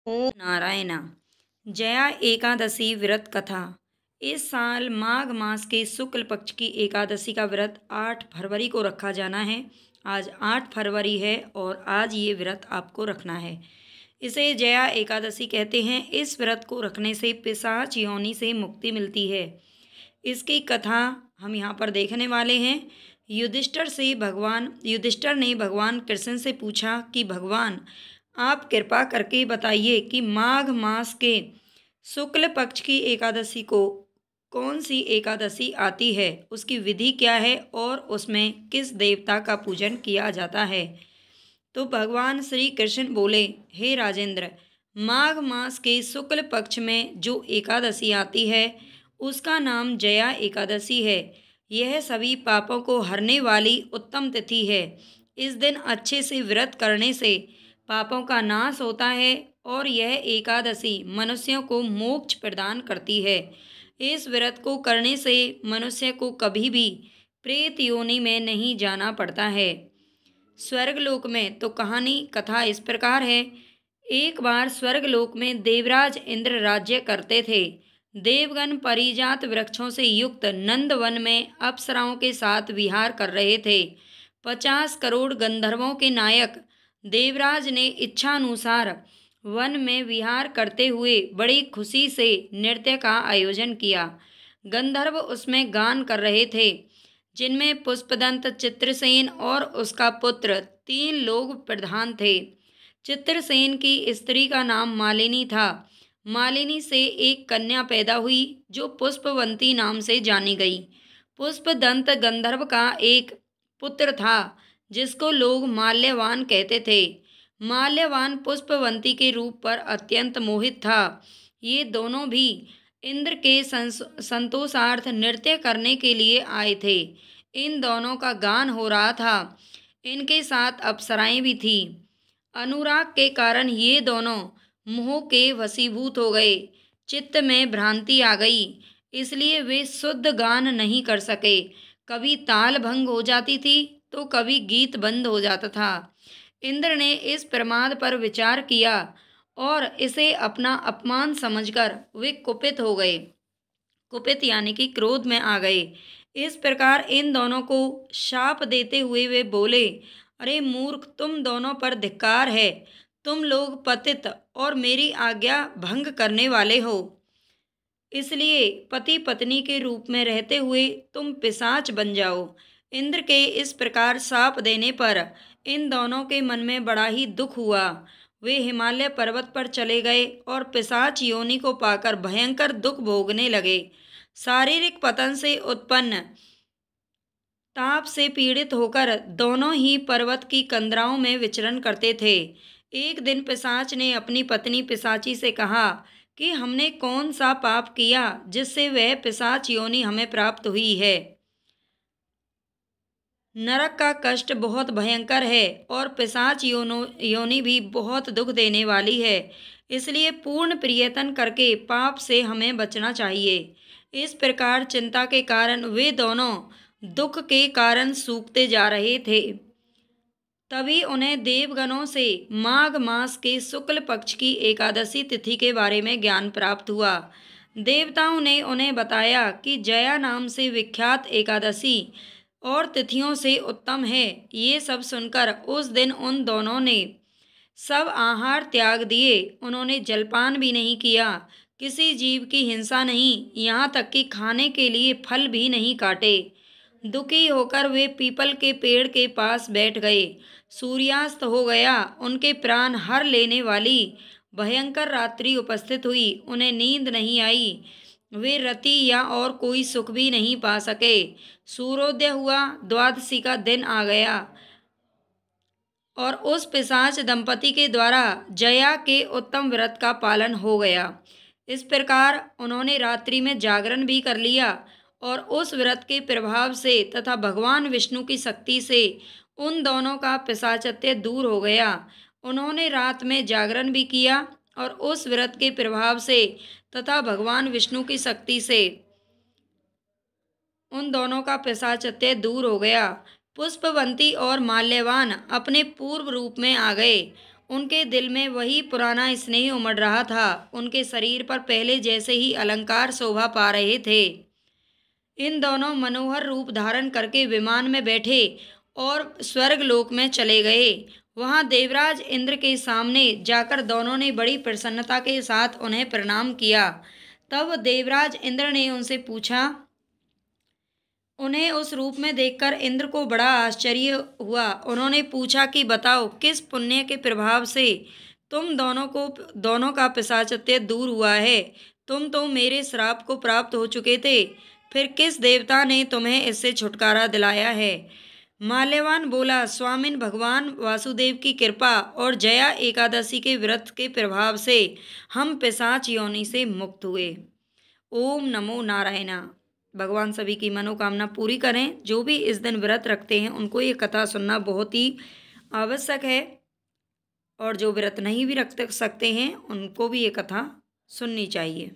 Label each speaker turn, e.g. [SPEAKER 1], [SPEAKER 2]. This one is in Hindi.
[SPEAKER 1] ओम नारायण। जया एकादशी व्रत कथा। इस साल माघ मास के शुक्ल पक्ष की एकादशी का व्रत 8 फरवरी को रखा जाना है। आज 8 फरवरी है और आज ये व्रत आपको रखना है। इसे जया एकादशी कहते हैं। इस व्रत को रखने से पिशाच योनि से मुक्ति मिलती है। इसकी कथा हम यहाँ पर देखने वाले हैं। युधिष्ठिर ने भगवान कृष्ण से पूछा कि भगवान, आप कृपा करके बताइए कि माघ मास के शुक्ल पक्ष की एकादशी को कौन सी एकादशी आती है, उसकी विधि क्या है और उसमें किस देवता का पूजन किया जाता है। तो भगवान श्री कृष्ण बोले, हे राजेंद्र, माघ मास के शुक्ल पक्ष में जो एकादशी आती है उसका नाम जया एकादशी है। यह सभी पापों को हरने वाली उत्तम तिथि है। इस दिन अच्छे से व्रत करने से पापों का नाश होता है और यह एकादशी मनुष्यों को मोक्ष प्रदान करती है। इस व्रत को करने से मनुष्य को कभी भी प्रेत योनि में नहीं जाना पड़ता है। स्वर्गलोक में तो कथा इस प्रकार है। एक बार स्वर्गलोक में देवराज इंद्र राज्य करते थे। देवगण परिजात वृक्षों से युक्त नंदवन में अप्सराओं के साथ विहार कर रहे थे। 50 करोड़ गंधर्वों के नायक देवराज ने इच्छानुसार वन में विहार करते हुए बड़ी खुशी से नृत्य का आयोजन किया। गंधर्व उसमें गान कर रहे थे, जिनमें पुष्पदंत, चित्रसेन और उसका पुत्र 3 लोग प्रधान थे। चित्रसेन की स्त्री का नाम मालिनी था। मालिनी से एक कन्या पैदा हुई जो पुष्पवंती नाम से जानी गई। पुष्पदंत गंधर्व का एक पुत्र था जिसको लोग माल्यवान कहते थे। माल्यवान पुष्पवंती के रूप पर अत्यंत मोहित था। ये दोनों भी इंद्र के संतोषार्थ नृत्य करने के लिए आए थे। इन दोनों का गान हो रहा था। इनके साथ अप्सराएं भी थीं। अनुराग के कारण ये दोनों मोह के वशीभूत हो गए। चित्त में भ्रांति आ गई, इसलिए वे शुद्ध गान नहीं कर सके। कभी ताल भंग हो जाती थी तो कभी गीत बंद हो जाता था। इंद्र ने इस प्रमाद पर विचार किया और इसे अपना अपमान समझकर वे कुपित हो गए। कुपित यानी कि क्रोध में आ गए। इस प्रकार इन दोनों को शाप देते हुए वे बोले, अरे मूर्ख, तुम दोनों पर धिक्कार है। तुम लोग पतित और मेरी आज्ञा भंग करने वाले हो। इसलिए पति पत्नी के रूप में रहते हुए तुम पिशाच बन जाओ। इंद्र के इस प्रकार शाप देने पर इन दोनों के मन में बड़ा ही दुख हुआ। वे हिमालय पर्वत पर चले गए और पिशाच योनि को पाकर भयंकर दुख भोगने लगे। शारीरिक पतन से उत्पन्न ताप से पीड़ित होकर दोनों ही पर्वत की कंदराओं में विचरण करते थे। एक दिन पिशाच ने अपनी पत्नी पिशाची से कहा कि हमने कौन सा पाप किया जिससे वह पिशाच योनि हमें प्राप्त हुई है। नरक का कष्ट बहुत भयंकर है और पिशाच योनि भी बहुत दुख देने वाली है। इसलिए पूर्ण प्रयत्न करके पाप से हमें बचना चाहिए। इस प्रकार चिंता के कारण वे दोनों दुख के कारण सूखते जा रहे थे। तभी उन्हें देवगणों से माघ मास के शुक्ल पक्ष की एकादशी तिथि के बारे में ज्ञान प्राप्त हुआ। देवताओं ने उन्हें बताया कि जया नाम से विख्यात एकादशी और तिथियों से उत्तम है। ये सब सुनकर उस दिन उन दोनों ने सब आहार त्याग दिए। उन्होंने जलपान भी नहीं किया, किसी जीव की हिंसा नहीं, यहाँ तक कि खाने के लिए फल भी नहीं काटे। दुखी होकर वे पीपल के पेड़ के पास बैठ गए। सूर्यास्त हो गया। उनके प्राण हर लेने वाली भयंकर रात्रि उपस्थित हुई। उन्हें नींद नहीं आई। वे रति या और कोई सुख भी नहीं पा सके। सूर्योदय हुआ। द्वादशी का दिन आ गया और उस पिशाच दंपति के द्वारा जया के उत्तम व्रत का पालन हो गया। इस प्रकार उन्होंने रात्रि में जागरण भी कर लिया और उस व्रत के प्रभाव से तथा भगवान विष्णु की शक्ति से उन दोनों का पिशाचत्य दूर हो गया। उन्होंने रात में जागरण भी किया और उस व्रत के प्रभाव से तथा भगवान विष्णु की शक्ति से उन दोनों का पिशाचत्य दूर हो गया। पुष्पवंती और माल्यवान अपने पूर्व रूप में आ गए। उनके दिल में वही पुराना स्नेह उमड़ रहा था। उनके शरीर पर पहले जैसे ही अलंकार शोभा पा रहे थे। इन दोनों मनोहर रूप धारण करके विमान में बैठे और स्वर्गलोक में चले गए। वहां देवराज इंद्र के सामने जाकर दोनों ने बड़ी प्रसन्नता के साथ उन्हें प्रणाम किया। तब देवराज इंद्र ने उनसे पूछा, उन्हें उस रूप में देखकर इंद्र को बड़ा आश्चर्य हुआ। उन्होंने पूछा कि बताओ, किस पुण्य के प्रभाव से तुम दोनों का पिशाचत्य दूर हुआ है? तुम तो मेरे श्राप को प्राप्त हो चुके थे, फिर किस देवता ने तुम्हें इससे छुटकारा दिलाया है? माल्यवान बोला, स्वामिन, भगवान वासुदेव की कृपा और जया एकादशी के व्रत के प्रभाव से हम पिशाच योनि से मुक्त हुए। ओम नमो नारायणा। भगवान सभी की मनोकामना पूरी करें। जो भी इस दिन व्रत रखते हैं उनको ये कथा सुनना बहुत ही आवश्यक है, और जो व्रत नहीं भी रख सकते हैं उनको भी ये कथा सुननी चाहिए।